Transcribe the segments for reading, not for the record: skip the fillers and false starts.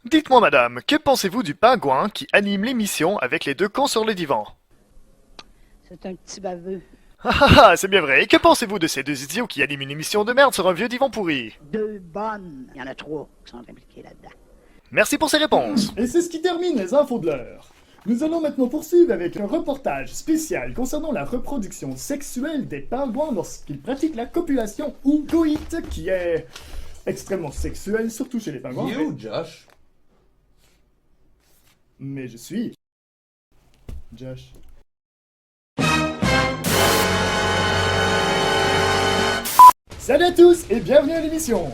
Dites-moi, madame, que pensez-vous du pingouin qui anime l'émission avec les deux cons sur le divan? C'est un petit baveux. Ah ah ah, c'est bien vrai. Et que pensez-vous de ces deux idiots qui animent une émission de merde sur un vieux divan pourri? Deux bonnes. Il y en a trois qui sont impliqués là-dedans. Merci pour ces réponses. Et c'est ce qui termine les infos de l'heure. Nous allons maintenant poursuivre avec un reportage spécial concernant la reproduction sexuelle des pingouins lorsqu'ils pratiquent la copulation ou coït, qui est extrêmement sexuel, surtout chez les pingouins. Il est où, Josh? Mais je suis... Josh. Salut à tous et bienvenue à l'émission.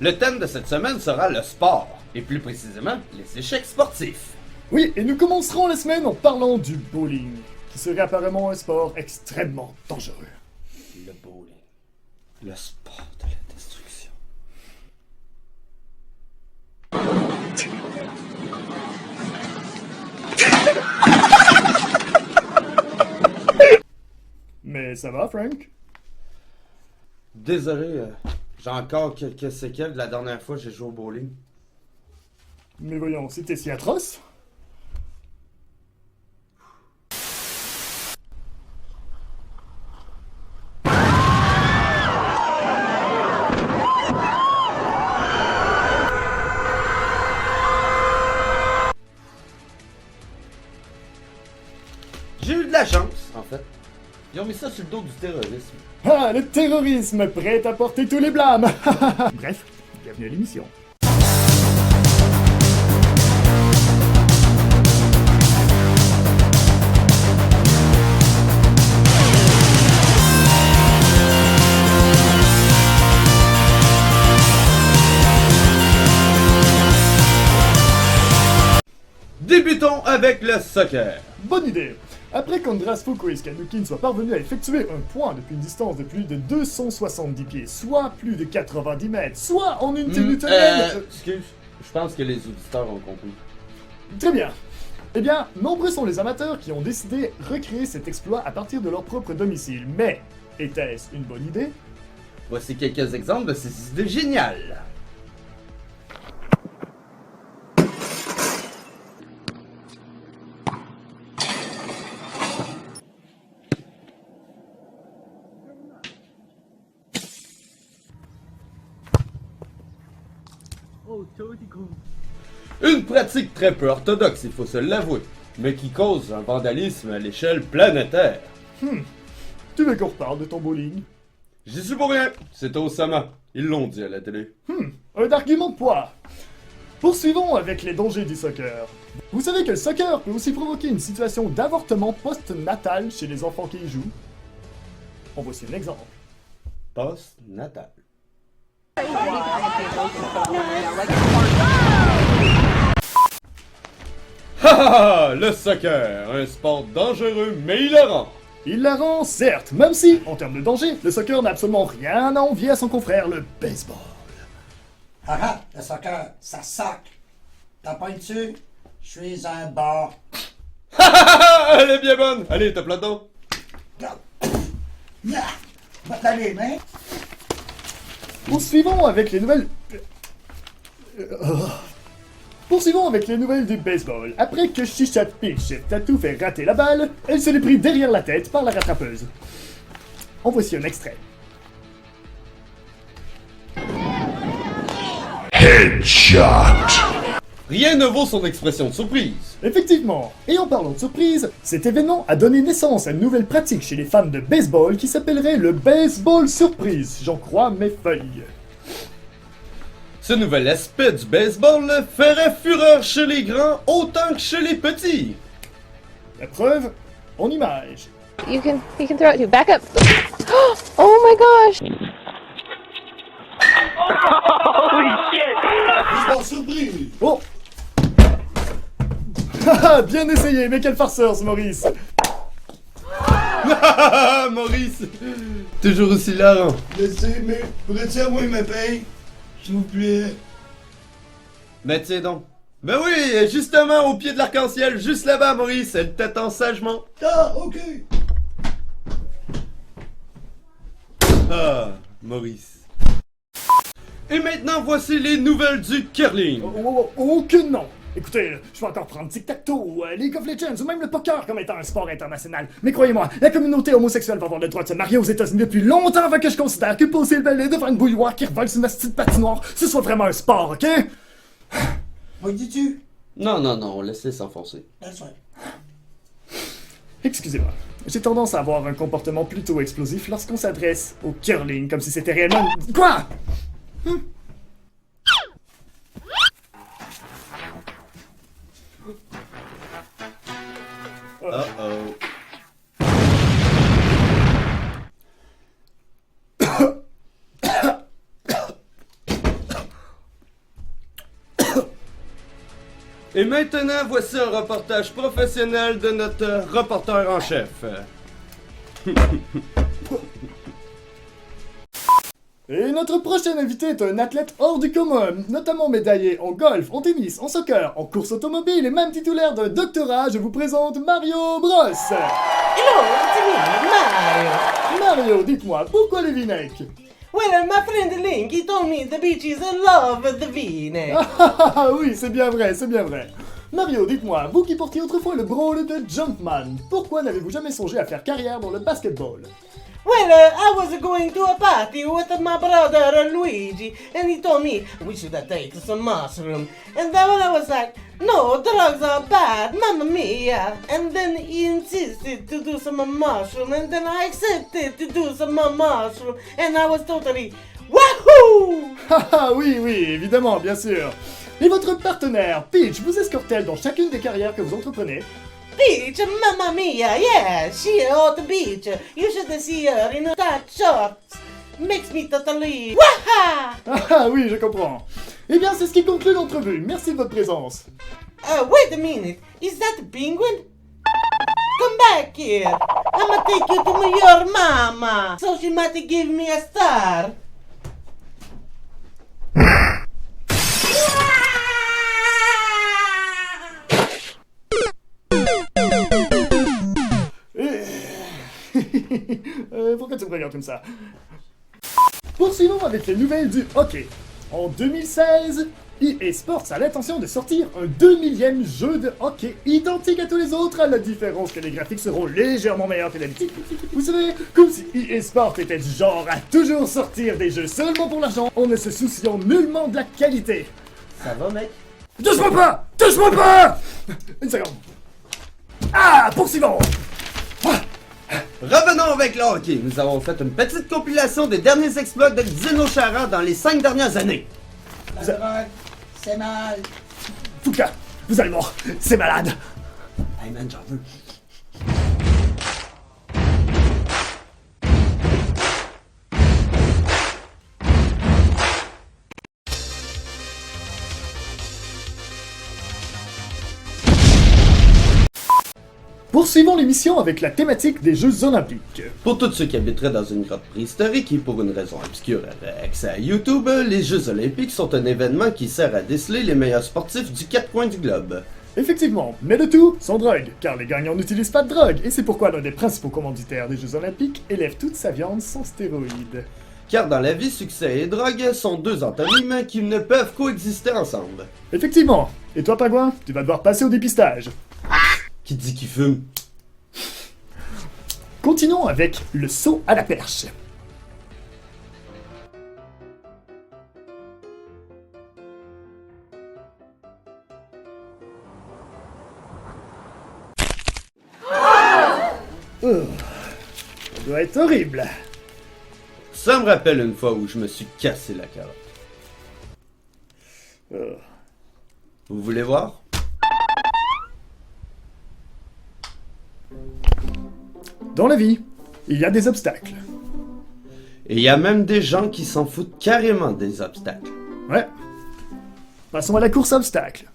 Le thème de cette semaine sera le sport, et plus précisément, les échecs sportifs. Oui, et nous commencerons la semaine en parlant du bowling, qui serait apparemment un sport extrêmement dangereux. Le bowling. Le sport de la destruction. Mais ça va, Frank? Désolé, j'ai encore quelques séquelles de la dernière fois que j'ai joué au bowling. Mais voyons, c'était si atroce? J'ai eu de la chance, en fait. Ils ont mis ça sur le dos du terrorisme. Ah, le terrorisme prêt à porter tous les blâmes! Bref, bienvenue à l'émission. Débutons avec le soccer. Bonne idée! Après qu'Andras Fukuis Kanukin soit parvenu à effectuer un point depuis une distance de plus de 270 pieds, soit plus de 90 mètres, soit en une minute Excuse, je pense que les auditeurs ont compris. Très bien. Eh bien, nombreux sont les amateurs qui ont décidé de recréer cet exploit à partir de leur propre domicile. Mais, était-ce une bonne idée? Voici quelques exemples de ces idées géniales. Une pratique très peu orthodoxe, il faut se l'avouer, mais qui cause un vandalisme à l'échelle planétaire. Tu veux qu'on reparle de ton bowling? J'y suis pour rien, c'est Osama. Ils l'ont dit à la télé. Un argument de poids. Poursuivons avec les dangers du soccer. Vous savez que le soccer peut aussi provoquer une situation d'avortement post-natal chez les enfants qui y jouent? En voici un exemple. Post-natal. Ha! Le soccer, un sport dangereux mais hilarant. Il la rend, certes, même si, en termes de danger, le soccer n'a absolument rien à envier à son confrère, le baseball. Ah ah, le soccer, ça sac. T'as pas dessus? Je suis un bar. Elle est bien bonne. Allez, tape là-dedans. T'as les mains? Poursuivons avec les nouvelles... Poursuivons avec les nouvelles du baseball. Après que Shisha Pitch Tattoo fait rater la balle, elle se l'est pris derrière la tête par la rattrapeuse. En voici un extrait. Rien ne vaut son expression de surprise. Effectivement, et en parlant de surprise, cet événement a donné naissance à une nouvelle pratique chez les fans de baseball qui s'appellerait le baseball surprise, j'en crois mes feuilles. Ce nouvel aspect du baseball ferait fureur chez les grands autant que chez les petits. La preuve, en image. You can throw it to. Back up. Oh my gosh. Baseball surprise! Oh. Haha, bien essayé, mais quel farceur ce Maurice. Maurice, toujours aussi hilarant. Je sais, mais pourrais-tu avoir ma paye? S'il vous plaît. Mais tiens donc. Ben oui, justement au pied de l'arc-en-ciel, juste là-bas, Maurice, elle t'attend sagement. Ah, ok. Ah, Maurice. Et maintenant, voici les nouvelles du curling. Oh que non! Écoutez, je peux encore prendre Tic-Tac-Toe ou League of Legends ou même le poker comme étant un sport international. Mais croyez-moi, la communauté homosexuelle va avoir le droit de se marier aux États-Unis depuis longtemps avant que je considère que poser le balai devant une bouilloire qui revole sur une petite patinoire, ce soit vraiment un sport, ok? Moi, dis-tu? Non, laisse-les s'enfoncer. That's right. Excusez-moi. J'ai tendance à avoir un comportement plutôt explosif lorsqu'on s'adresse au curling, comme si c'était réellement... Quoi? Uh-oh. Et maintenant, voici un reportage professionnel de notre reporter en chef. Et notre prochain invité est un athlète hors du commun, notamment médaillé en golf, en tennis, en soccer, en course automobile et même titulaire d'un doctorat. Je vous présente Mario Bros. Hello, it's me, Mario. Mario, dites-moi, pourquoi les vinaigres? Well, my friend Link, he told me the beaches love the V-neck. Ah oui, c'est bien vrai, c'est bien vrai. Mario, dites-moi, vous qui portiez autrefois le brawl de Jumpman, pourquoi n'avez-vous jamais songé à faire carrière dans le basketball? Well, I was going to a party with my brother Luigi, and he told me we should take some mushroom. And then I was like, no, drugs are bad, mamma mia. And then he insisted to do some mushroom, and then I accepted to do some mushroom, and I was totally, wahoo! Ah oui, évidemment, bien sûr. Et votre partenaire, Peach, vous escorte-t-elle dans chacune des carrières que vous entreprenez? Beach, mamma mia, yeah, she hot beach. You should see her in that shorts. Makes me totally, waha! Ah oui, je comprends. Eh bien, c'est ce qui conclut l'entrevue. Merci de votre présence. Wait a minute, is that a penguin? Come back here. I'ma take you to your mama, so she might give me a star. Pourquoi tu me regardes comme ça? Poursuivons avec les nouvelles du hockey. En 2016, EA Sports a l'intention de sortir un 2000e jeu de hockey identique à tous les autres, à la différence que les graphiques seront légèrement meilleurs que d'habitude. Vous savez, comme si EA Sports était du genre à toujours sortir des jeux seulement pour l'argent, en ne se souciant nullement de la qualité. Ça va, mec? Touche-moi pas! Touche-moi pas! Une seconde. Ah, poursuivons! Revenons avec le hockey. Nous avons fait une petite compilation des derniers exploits de Dino Chara dans les 5 dernières années. La drogue, c'est mal. Fouca, vous allez voir, c'est malade! Hey man, j'en veux. Poursuivons l'émission avec la thématique des Jeux Olympiques. Pour tous ceux qui habiteraient dans une grotte préhistorique et pour une raison obscure avec accès à YouTube, les Jeux Olympiques sont un événement qui sert à déceler les meilleurs sportifs du 4 coins du globe. Effectivement, mais le tout sans drogue, car les gagnants n'utilisent pas de drogue, et c'est pourquoi l'un des principaux commanditaires des Jeux Olympiques élève toute sa viande sans stéroïdes. Car dans la vie, succès et drogue sont deux antonymes qui ne peuvent coexister ensemble. Effectivement. Et toi, Pingouin, tu vas devoir passer au dépistage. Qui dit qu'il fume? Continuons avec le saut à la perche. Ça doit être horrible. Ça me rappelle une fois où je me suis cassé la carotte. Vous voulez voir? Dans la vie, il y a des obstacles. Et il y a même des gens qui s'en foutent carrément des obstacles. Ouais. Passons à la course à obstacles.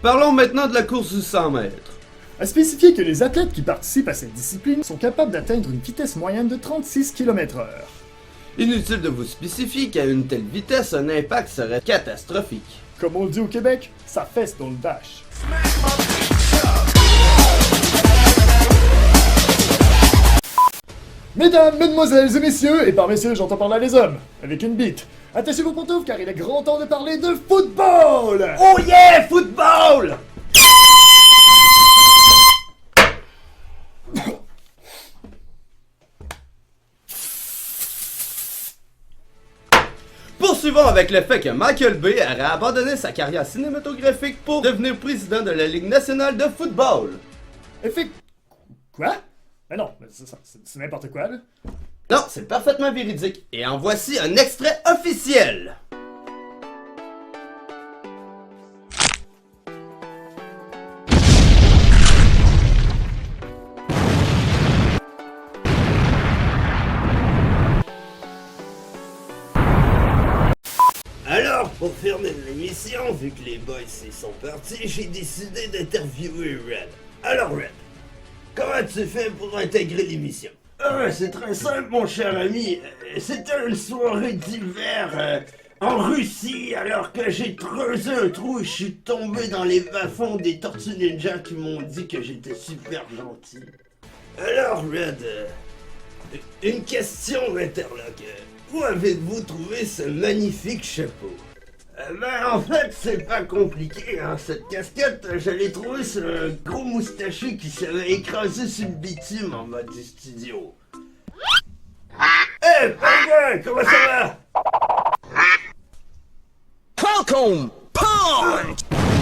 Parlons maintenant de la course du 100 mètres. À spécifier que les athlètes qui participent à cette discipline sont capables d'atteindre une vitesse moyenne de 36 km/h. Inutile de vous spécifier qu'à une telle vitesse, un impact serait catastrophique. Comme on le dit au Québec, ça fesse dans le dash. Mesdames, mesdemoiselles et messieurs, et par messieurs j'entends par là les hommes, avec une bite, attachez vos pantoufles car il est grand temps de parler de football! Oh yeah, football! Poursuivons avec le fait que Michael Bay aurait abandonné sa carrière cinématographique pour devenir président de la Ligue nationale de football. Quoi? Ben non, c'est n'importe quoi là. Non, c'est parfaitement véridique. Et en voici un extrait officiel. Alors, pour fermer l'émission, vu que les boys sont partis, j'ai décidé d'interviewer Red. Alors Red, comment tu fais pour intégrer l'émission? C'est très simple, mon cher ami. C'était une soirée d'hiver en Russie, alors que j'ai creusé un trou et je suis tombé dans les bas-fonds des Tortues Ninja qui m'ont dit que j'étais super gentil. Alors Red, une question d'interloque. Où avez-vous trouvé ce magnifique chapeau? En fait, c'est pas compliqué, hein. Cette casquette, je l'ai trouvée sur un gros moustachu qui s'avait écrasé sur le bitume en mode studio. Hey, Pingouin, comment ça va? Falcon Punch!